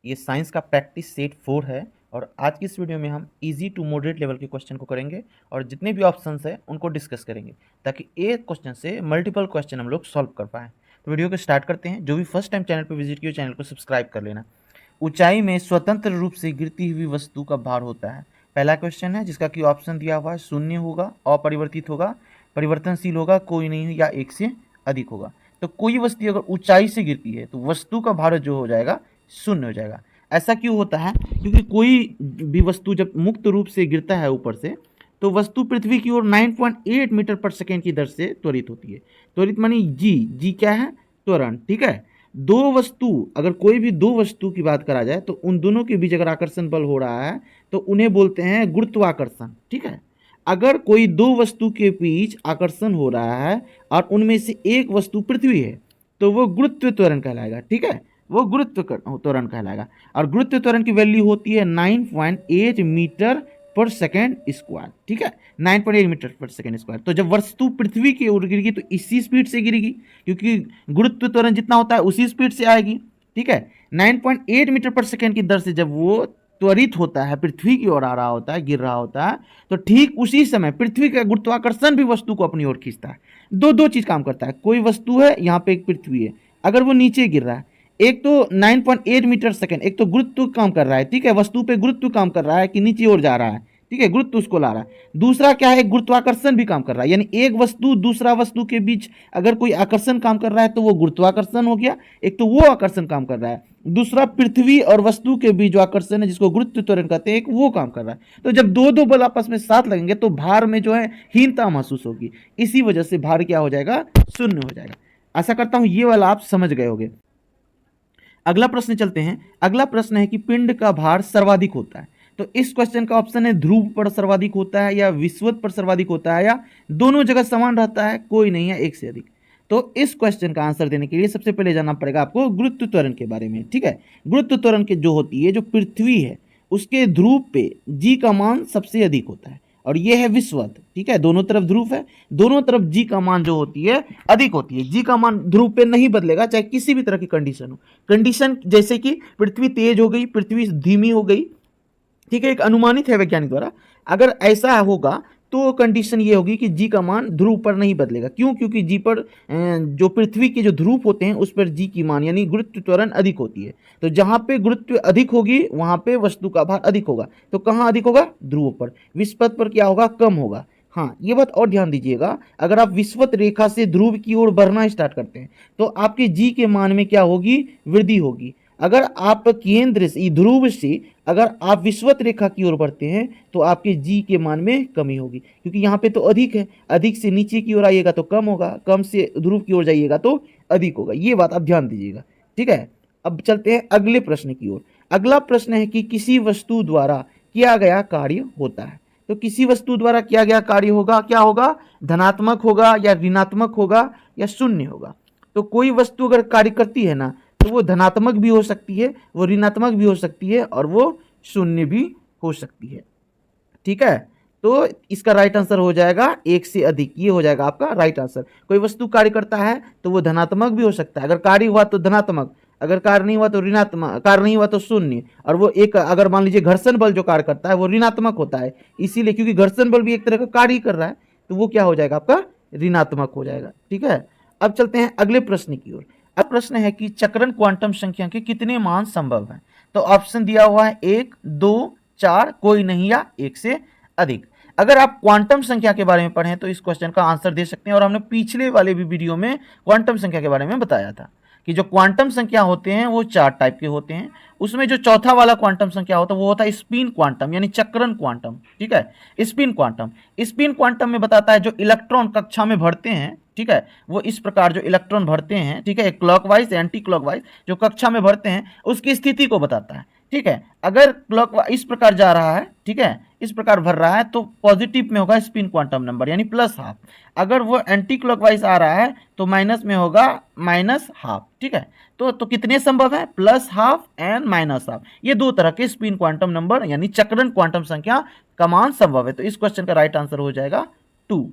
ये साइंस का practice set 4 है और आज की इस वीडियो में हम इजी टू मॉडरेट लेवल के क्वेश्चन को करेंगे और जितने भी ऑप्शंस हैं उनको डिस्कस करेंगे ताकि एक क्वेश्चन से मल्टीपल क्वेश्चन हम लोग सॉल्व कर पाएँ। तो वीडियो को स्टार्ट करते हैं। जो भी फर्स्ट टाइम चैनल पर विजिट किया चैनल को सब्सक्राइब कर लेना। ऊंचाई में स्वतंत्र रूप से गिरती हुई वस्तु का भार होता है। पहला क्वेश्चन है जिसका कि ऑप्शन दिया हुआ है, शून्य होगा, अपरिवर्तित होगा, परिवर्तनशील होगा, कोई नहीं या एक से अधिक होगा। तो कोई वस्तु अगर ऊंचाई से गिरती है तो वस्तु का भार जो हो जाएगा शून्य हो जाएगा। ऐसा क्यों होता है? क्योंकि कोई भी वस्तु जब मुक्त रूप से गिरता है ऊपर से तो वस्तु पृथ्वी की ओर 9.8 मीटर पर सेकेंड की दर से त्वरित होती है। त्वरित मानी जी क्या है? त्वरण। ठीक है। दो वस्तु, अगर कोई भी दो वस्तु की बात करा जाए तो उन दोनों के बीच अगर आकर्षण बल हो रहा है तो उन्हें बोलते हैं गुरुत्वाकर्षण। ठीक है। अगर कोई दो वस्तु के बीच आकर्षण हो रहा है और उनमें से एक वस्तु पृथ्वी है तो वो गुरुत्व त्वरण कहलाएगा। ठीक है, वो गुरुत्व त्वरण कहलाएगा और गुरुत्व त्वरण की वैल्यू होती है 9.8 मीटर पर सेकेंड स्क्वायर। ठीक है, 9.8 मीटर पर सेकेंड स्क्वायर। तो जब वस्तु पृथ्वी की ओर गिरेगी तो इसी स्पीड से गिरेगी क्योंकि गुरुत्व त्वरण जितना होता है उसी स्पीड से आएगी। ठीक है, 9.8 मीटर पर सेकेंड की दर से जब वो त्वरित होता है, पृथ्वी की ओर आ रहा होता है, गिर रहा होता है, तो ठीक उसी समय पृथ्वी का गुरुत्वाकर्षण भी वस्तु को अपनी ओर खींचता है। दो चीज काम करता है। कोई वस्तु है, यहाँ पे एक पृथ्वी है, अगर वो नीचे गिर रहा है, एक तो 9.8 मीटर सेकेंड, एक तो गुरुत्व काम कर रहा है। ठीक है, वस्तु पे गुरुत्व काम कर रहा है कि नीचे ओर जा रहा है। ठीक है, गुरुत्व उसको ला रहा है। दूसरा क्या है? गुरुत्वाकर्षण भी काम कर रहा है, यानी एक वस्तु दूसरा वस्तु के बीच अगर कोई आकर्षण काम कर रहा है तो वो गुरुत्वाकर्षण हो गया, एक तो वो आकर्षण काम कर रहा है। दूसरा पृथ्वी और वस्तु के बीच जो आकर्षण है जिसको गुरुत्व त्वरण कहते हैं, एक वो काम कर रहा है। तो जब दो बल आपस में साथ लगेंगे तो भार में जो है हीनता महसूस होगी। इसी वजह से भार क्या हो जाएगा? शून्य हो जाएगा। आशा करता हूं ये वाला आप समझ गए होंगे। अगला प्रश्न चलते हैं। अगला प्रश्न है कि पिंड का भार सर्वाधिक होता है। तो इस क्वेश्चन का ऑप्शन है ध्रुव पर सर्वाधिक होता है या विषुवत पर सर्वाधिक होता है या दोनों जगह समान रहता है, कोई नहीं है एक से अधिक। तो इस क्वेश्चन का आंसर देने के लिए सबसे पहले जानना पड़ेगा आपको गुरुत्व त्वरण के बारे में। ठीक है, गुरुत्व त्वरण के जो होती है, जो पृथ्वी है उसके ध्रुव पे जी का मान सबसे अधिक होता है और ये है विषुवत। ठीक है, दोनों तरफ ध्रुव है, दोनों तरफ जी का मान जो होती है अधिक होती है। जी का मान ध्रुव पे नहीं बदलेगा चाहे किसी भी तरह की कंडीशन हो। कंडीशन जैसे कि पृथ्वी तेज हो गई, पृथ्वी धीमी हो गई। ठीक है, एक अनुमानित है वैज्ञानिक द्वारा। अगर ऐसा होगा तो कंडीशन ये होगी कि जी का मान ध्रुव पर नहीं बदलेगा। क्यों? क्योंकि जी पर जो पृथ्वी के जो ध्रुव होते हैं उस पर जी की मान यानी गुरुत्व त्वरण अधिक होती है। तो जहां पे गुरुत्व अधिक होगी वहां पे वस्तु का भार अधिक होगा। तो कहां अधिक होगा? ध्रुव पर। विषुवत पर क्या होगा? कम होगा। हाँ, ये बात और ध्यान दीजिएगा, अगर आप विषुवत रेखा से ध्रुव की ओर बढ़ना स्टार्ट करते हैं तो आपके जी के मान में क्या होगी? वृद्धि होगी। अगर आप केंद्र से, ध्रुव से अगर आप विषुवत रेखा की ओर बढ़ते हैं तो आपके जी के मान में कमी होगी क्योंकि यहाँ पे तो अधिक है। अधिक से नीचे की ओर आइएगा तो कम होगा, कम से ध्रुव की ओर जाइएगा तो अधिक होगा। ये बात आप ध्यान दीजिएगा। ठीक है, अब चलते हैं अगले प्रश्न की ओर। अगला प्रश्न है कि किसी वस्तु द्वारा किया गया कार्य होता है। तो किसी वस्तु द्वारा किया गया कार्य होगा, क्या होगा? धनात्मक होगा या ऋणात्मक होगा या शून्य होगा। तो कोई वस्तु अगर कार्य करती है ना तो वो धनात्मक भी हो सकती है, वो ऋणात्मक भी हो सकती है और वो शून्य भी हो सकती है। ठीक है, तो इसका राइट आंसर हो जाएगा एक से अधिक। ये हो जाएगा आपका राइट आंसर। कोई वस्तु कार्य करता है तो वो धनात्मक भी हो सकता है, अगर कार्य हुआ तो धनात्मक, अगर कार्य नहीं हुआ तो ऋणात्मक, कार्य नहीं हुआ तो शून्य। और वो एक, अगर मान लीजिए घर्षण बल जो कार्य करता है वो ऋणात्मक होता है, इसीलिए क्योंकि घर्षण बल भी एक तरह का कार्य कर रहा है तो वो क्या हो जाएगा? आपका ऋणात्मक हो जाएगा। ठीक है, अब चलते हैं अगले प्रश्न की ओर। अब प्रश्न है कि चक्रण क्वांटम संख्या के कितने मान संभव हैं। तो ऑप्शन दिया हुआ है 1, 2, 4, कोई नहीं या एक से अधिक। अगर आप क्वांटम संख्या के बारे में पढ़ें तो इस क्वेश्चन का आंसर दे सकते हैं और हमने पिछले वाले भी वीडियो में क्वांटम संख्या के बारे में बताया था कि जो क्वांटम संख्या होते हैं वो 4 टाइप के होते हैं। उसमें जो चौथा वाला क्वांटम संख्या होता है वो होता है स्पिन क्वांटम यानी चक्रण क्वांटम। ठीक है, स्पिन क्वांटम। स्पिन क्वांटम में बताता है जो इलेक्ट्रॉन कक्षा में भरते हैं, ठीक है, वो इस प्रकार जो इलेक्ट्रॉन भरते हैं, ठीक है, क्लॉकवाइज एंटी क्लॉकवाइज जो कक्षा में भरते हैं उसकी स्थिति को बताता है। ठीक है, अगर क्लॉक इस प्रकार जा रहा है, ठीक है, इस प्रकार भर रहा है तो पॉजिटिव में होगा स्पिन क्वांटम नंबर यानी +12। अगर वो एंटी क्लॉकवाइज आ रहा है तो माइनस में होगा -12। ठीक है, तो कितने संभव है? +12 एंड -12। ये दो तरह के स्पिन क्वांटम नंबर यानी चक्रण क्वांटम संख्या का मान संभव है। तो इस क्वेश्चन का राइट आंसर हो जाएगा 2।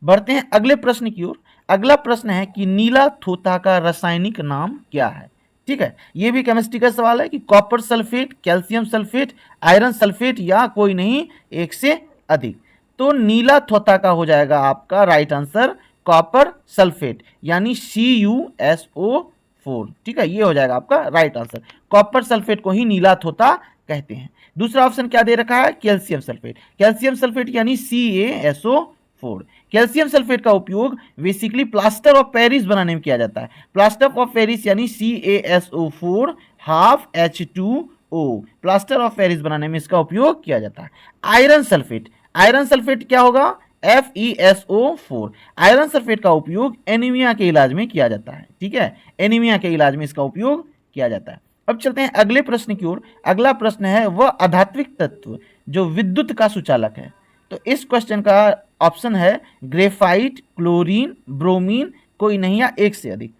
बढ़ते हैं अगले प्रश्न की ओर। अगला प्रश्न है कि नीला थोथा का रासायनिक नाम क्या है। ठीक है, ये भी केमिस्ट्री का सवाल है कि copper sulphate, calcium sulphate, iron sulphate या कोई नहीं, एक से अधिक। तो नीला थोथा का हो जाएगा आपका राइट आंसर कॉपर सल्फेट यानी CuSO4। ठीक है, ये हो जाएगा आपका राइट आंसर। कॉपर सल्फेट को ही नीला थोथा कहते हैं। दूसरा ऑप्शन क्या दे रखा है, कैल्शियम सल्फेट। कैल्शियम सल्फेट यानी CaSO4। कैल्शियम सल्फेट का उपयोग बेसिकली प्लास्टर ऑफ पेरिस बनाने में किया जाता है। प्लास्टर ऑफ पेरिस यानी CaSO4 half H2O, plaster of Paris बनाने में इसका उपयोग किया जाता है। आयरन सल्फेट, आयरन सल्फेट क्या होगा, FeSO4। आयरन सल्फेट का उपयोग एनीमिया के इलाज में किया जाता है। ठीक है, एनीमिया के इलाज में इसका उपयोग किया जाता है। अब चलते हैं अगले प्रश्न की ओर। अगला प्रश्न है वह अधात्विक तत्व जो विद्युत का सुचालक है। तो इस क्वेश्चन का ऑप्शन है ग्रेफाइट, क्लोरीन, ब्रोमीन, कोई नहीं या एक से अधिक।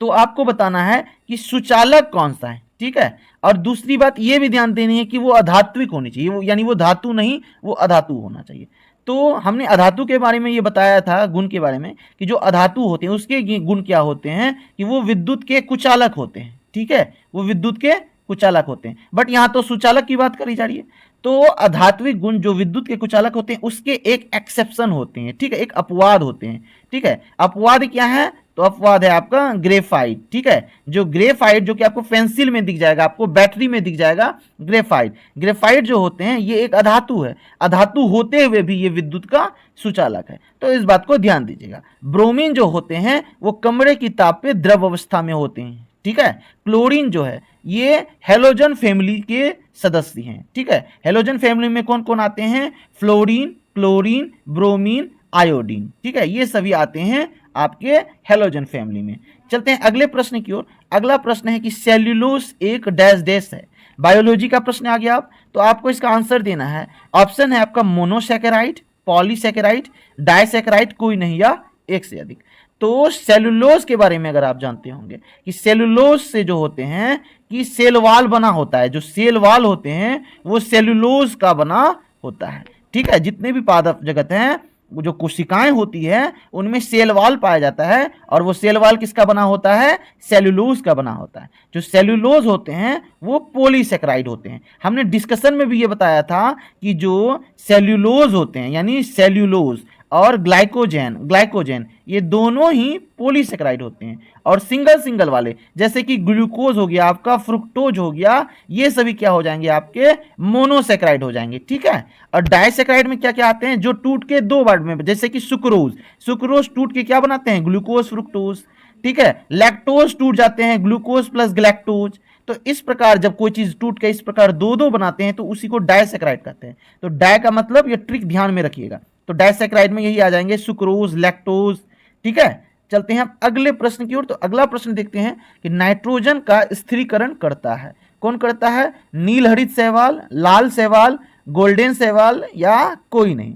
तो आपको बताना है कि सुचालक कौन सा है। ठीक है, और दूसरी बात यह भी ध्यान देनी है कि वो अधात्विक होनी चाहिए, वो यानी वो धातु नहीं, वो अधातु होना चाहिए। तो हमने अधातु के बारे में ये बताया था, गुण के बारे में, कि जो अधातु होते हैं उसके गुण क्या होते हैं कि वो विद्युत के कुचालक होते हैं। ठीक है, वो विद्युत के कुचालक होते हैं, बट यहां तो सुचालक की बात करी जा रही है। तो अधात्विक गुण जो विद्युत के कुचालक होते हैं उसके एक एक्सेप्शन होते हैं। ठीक है, एक अपवाद होते हैं। ठीक है, अपवाद क्या है, तो अपवाद है आपका ग्रेफाइट। ठीक है, जो ग्रेफाइट जो कि आपको पेंसिल में दिख जाएगा, आपको बैटरी में दिख जाएगा ग्रेफाइट। ग्रेफाइट जो होते हैं ये एक अधातु है, अधातु होते हुए भी ये विद्युत का सुचालक है, तो इस बात को ध्यान दीजिएगा। ब्रोमीन जो होते हैं वो कमरे की ताप पे द्रव अवस्था में होते हैं। ठीक है, क्लोरीन जो है ये हेलोजन फैमिली के सदस्य हैं। ठीक है, हेलोजन फैमिली में कौन कौन आते हैं, फ्लोरीन, क्लोरीन, ब्रोमीन, आयोडीन। ठीक है, ये सभी आते हैं आपके हेलोजन फैमिली में। चलते हैं अगले प्रश्न की ओर। अगला प्रश्न है कि सेल्यूलोज एक डैश डैश है। बायोलॉजी का प्रश्न आ गया आप, तो आपको इसका आंसर देना है। ऑप्शन है आपका मोनोसैकेराइड, पॉलीसैकेराइड, डाइसैकेराइड, कोई नहीं या एक से अधिक। तो सेलुलोज के बारे में अगर आप जानते होंगे कि सेलुलोज से जो होते हैं कि सेल वाल बना होता है, जो सेल वाल होते हैं वो सेलुलोज का बना होता है। ठीक है, जितने भी पादप जगत हैं, जो कोशिकाएं होती है उनमें सेल वाल पाया जाता है, और वो सेल वाल किसका बना होता है, सेलुलोज का बना होता है। जो सेलुलोज होते हैं वो पॉलीसैकेराइड होते हैं। हमने डिस्कशन में भी ये बताया था कि जो सेलुलोज होते हैं यानी सेल्यूलोज और ग्लाइकोजेन ये दोनों ही पॉलीसैकेराइड होते हैं। और सिंगल सिंगल वाले जैसे कि ग्लूकोज हो गया आपका, फ्रुक्टोज हो गया, ये सभी क्या हो जाएंगे आपके मोनोसैकेराइड हो जाएंगे। ठीक है, और डाइसैकेराइड में क्या क्या आते हैं, जो टूट के दो बार में, जैसे कि सुक्रोज टूट के क्या बनाते हैं, ग्लूकोज फ्रुक्टोज। ठीक है, लैक्टोज टूट जाते हैं, ग्लूकोज प्लस गैलेक्टोज। तो इस प्रकार जब कोई चीज टूट के इस प्रकार दो दो बनाते हैं तो उसी को डाइसैकेराइड कहते हैं। तो डाई का मतलब ये ट्रिक ध्यान में रखिएगा, तो डाइसैकेराइड में यही आ जाएंगे सुक्रोज, लैक्टोज। ठीक है, चलते हैं अगले प्रश्न की ओर। तो अगला प्रश्न देखते हैं कि नाइट्रोजन का स्थिरीकरण करता है, कौन करता है, नील हरित शैवाल, लाल शैवाल, गोल्डन शैवाल या कोई नहीं।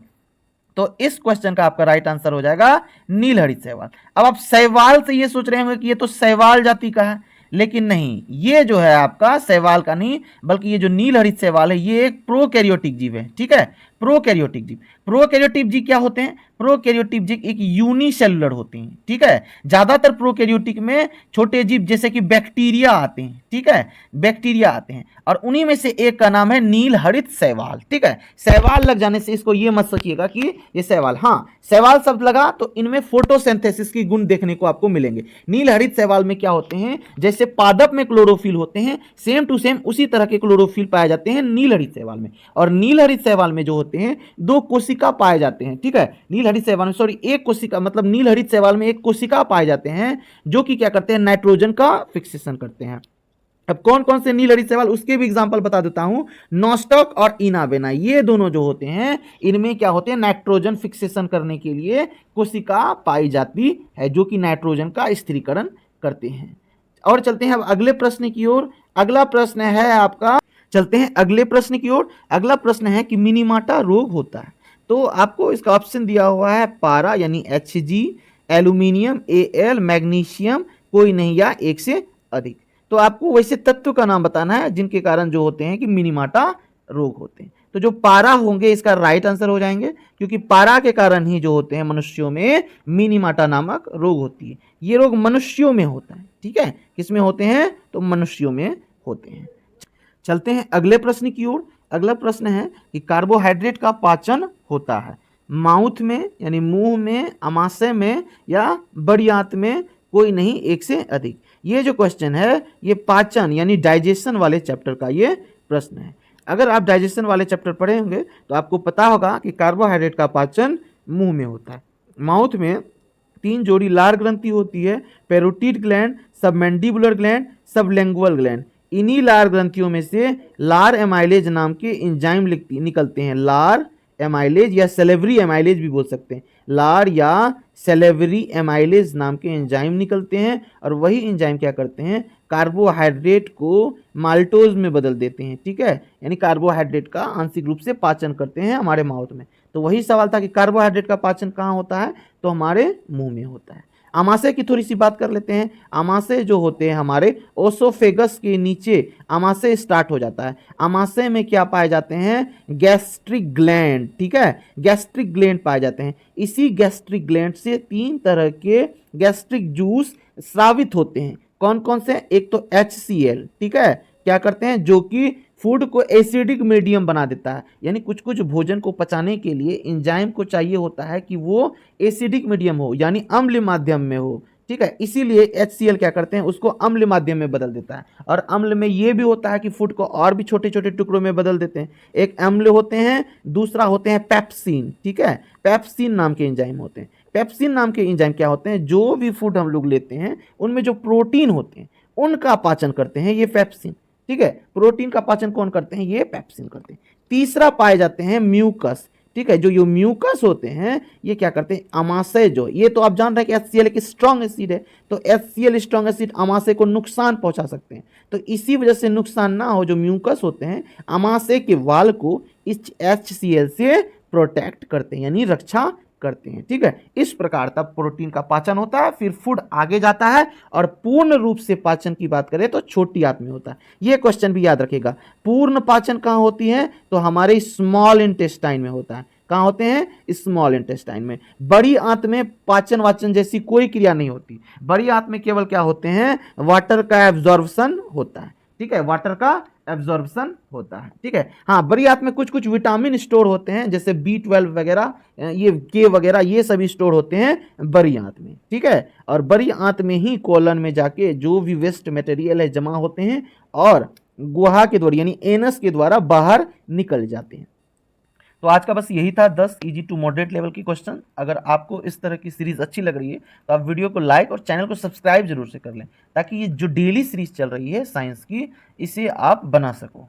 तो इस क्वेश्चन का आपका राइट आंसर हो जाएगा नील हरित शैवाल। अब आप शैवाल से ये सोच रहे होंगे कि ये तो शैवाल जाति का है, लेकिन नहीं, ये जो है आपका शैवाल का नहीं, बल्कि ये जो नील हरित शैवाल है ये एक प्रोकैरियोटिक जीव है। ठीक है, प्रोकैरियोटिक जीव। प्रोकैरियोटिक जीव क्या होते हैं, प्रोकैरियोटिक जीव एक यूनिसेलुलर होते हैं। ठीक है, ज्यादातर प्रोकैरियोटिक में छोटे जीव जैसे कि बैक्टीरिया आते हैं। ठीक है, बैक्टीरिया आते हैं, और उन्हीं में से एक का नाम है नील हरित शैवाल। ठीक है, शैवाल लग जाने से इसको ये मत सोचिएगा कि ये शैवाल, हाँ शैवाल शब्द लगा तो इनमें फोटोसिंथेसिस की गुण देखने को आपको मिलेंगे। नील हरित शैवाल में क्या होते हैं, जैसे पादप में क्लोरोफिल होते हैं, सेम टू सेम उसी तरह के क्लोरोफिल पाए जाते हैं नील हरित शैवाल में। और नील हरित शैवाल में जो होते हैं दो कोशिका पाए जाते हैं। ठीक है, नील हरित शैवाल में सॉरी एक कोशिका, मतलब नील हरित शैवाल में एक कोशिका पाए जाते हैं जो कि क्या करते हैं, नाइट्रोजन का फिक्सेशन करते हैं। अब कौन कौन से नील हरित शैवाल, उसके भी एग्जांपल बता देता हूं। नॉस्टॉक और इनाबेना, ये दोनों जो होते हैं इनमें क्या होते हैं, नाइट्रोजन फिक्सेशन करने के लिए कोशिका पाई जाती है जो कि नाइट्रोजन का स्थिरीकरण करते हैं। और चलते हैं अब अगले प्रश्न की ओर। अगला प्रश्न है आपका, चलते हैं अगले प्रश्न की ओर। अगला प्रश्न है कि मिनीमाटा रोग होता है। तो आपको इसका ऑप्शन दिया हुआ है पारा यानी Hg, एल्यूमिनियम Al, मैग्नीशियम, कोई नहीं या एक से अधिक। तो आपको वैसे तत्व का नाम बताना है जिनके कारण जो होते हैं कि मिनीमाटा रोग होते हैं। तो जो पारा होंगे इसका राइट आंसर हो जाएंगे, क्योंकि पारा के कारण ही जो होते हैं मनुष्यों में मिनीमाटा नामक रोग होती है। ये रोग मनुष्यों में होता है, ठीक है, किसमें होते हैं, तो मनुष्यों में होते हैं। चलते हैं अगले प्रश्न की ओर। अगला प्रश्न है कि कार्बोहाइड्रेट का पाचन होता है माउथ में यानी मुंह में, आमाशय में या बड़ी आंत में, कोई नहीं, एक से अधिक। ये जो क्वेश्चन है ये पाचन यानी डाइजेशन वाले चैप्टर का ये प्रश्न है। अगर आप डाइजेशन वाले चैप्टर पढ़े होंगे तो आपको पता होगा कि कार्बोहाइड्रेट का पाचन मुंह में होता है। माउथ में 3 जोड़ी लार ग्रंथि होती है, parotid gland, submandibular gland, sublingual gland. इन्हीं लार ग्रंथियों में से लार एमाइलेज नाम के एंजाइम निकलते हैं। लार एमाइलेज या सेलेवरी एमाइलेज भी बोल सकते हैं। लार या सेलेवरी एमाइलेज नाम के एंजाइम निकलते हैं और वही एंजाइम क्या करते हैं, कार्बोहाइड्रेट को माल्टोज में बदल देते हैं, ठीक है, यानी कार्बोहाइड्रेट का आंशिक रूप से पाचन करते हैं हमारे माउथ में। तो वही सवाल था कि कार्बोहाइड्रेट का पाचन कहाँ होता है, तो हमारे मुंह में होता है। आमाशय की थोड़ी सी बात कर लेते हैं। आमाशय जो होते हैं हमारे ओसोफेगस के नीचे आमाशय स्टार्ट हो जाता है। आमाशय में क्या पाए जाते हैं, गैस्ट्रिक ग्लैंड, ठीक है, गैस्ट्रिक ग्लैंड पाए जाते हैं। इसी गैस्ट्रिक ग्लैंड से 3 तरह के गैस्ट्रिक जूस स्रावित होते हैं। कौन कौन से, एक तो HCl, ठीक है, क्या करते हैं, जो कि फूड को एसिडिक मीडियम बना देता है, यानी कुछ कुछ भोजन को पचाने के लिए एंजाइम को चाहिए होता है कि वो एसिडिक मीडियम हो यानी अम्ल माध्यम में हो, ठीक है, इसीलिए HCl क्या करते हैं, उसको अम्ल माध्यम में बदल देता है। और अम्ल में ये भी होता है कि फूड को और भी छोटे छोटे टुकड़ों में बदल देते हैं। एक अम्ल होते हैं, दूसरा होते हैं पेप्सिन, ठीक है, पेप्सिन नाम के एंजाइम होते हैं। पेप्सिन नाम के एंजाइम क्या होते हैं, जो भी फूड हम लोग लेते हैं उनमें जो प्रोटीन होते हैं उनका पाचन करते हैं ये पेप्सिन, ठीक है, प्रोटीन का पाचन कौन करते हैं, ये पेप्सिन करते हैं। तीसरा पाए जाते हैं म्यूकस, ठीक है, जो म्यूकस होते हैं ये क्या करते हैं, आमाशय जो, ये तो आप जान रहे हैं कि HCl एक स्ट्रॉन्ग एसिड है, तो HCl स्ट्रॉन्ग एसिड आमाशय को नुकसान पहुंचा सकते हैं। तो इसी वजह से नुकसान ना हो, जो म्यूकस होते हैं आमाशय के वाल को इस HCl से प्रोटेक्ट करते हैं यानी रक्षा करते हैं, ठीक है। इस प्रकार तब प्रोटीन का पाचन होता है, फिर फूड आगे जाता है और पूर्ण रूप से पाचन की बात करें तो छोटी आंत में होता है। यह क्वेश्चन भी याद रखिएगा। पूर्ण पाचन कहां होती है, तो हमारे स्मॉल इंटेस्टाइन में होता है। कहां होते हैं, स्मॉल इंटेस्टाइन में। बड़ी आंत में पाचन वाचन जैसी कोई क्रिया नहीं होती। बड़ी आंत में केवल क्या होते हैं, वाटर का एब्जॉर्प्शन होता है, ठीक है, वाटर का एब्जॉर्प्शन होता है, ठीक है। हाँ, बड़ी आंत में कुछ कुछ विटामिन स्टोर होते हैं, जैसे B12 वगैरह, ये के वगैरह, ये सभी स्टोर होते हैं बड़ी आंत में, ठीक है। और बड़ी आंत में ही कोलन में जाके जो भी वेस्ट मटेरियल है जमा होते हैं और गुहा के द्वारा यानी एनस के द्वारा बाहर निकल जाते हैं। तो आज का बस यही था 10 इजी टू मॉडरेट लेवल की क्वेश्चन। अगर आपको इस तरह की सीरीज अच्छी लग रही है तो आप वीडियो को लाइक और चैनल को सब्सक्राइब जरूर से कर लें, ताकि ये जो डेली सीरीज चल रही है साइंस की, इसे आप बना सको।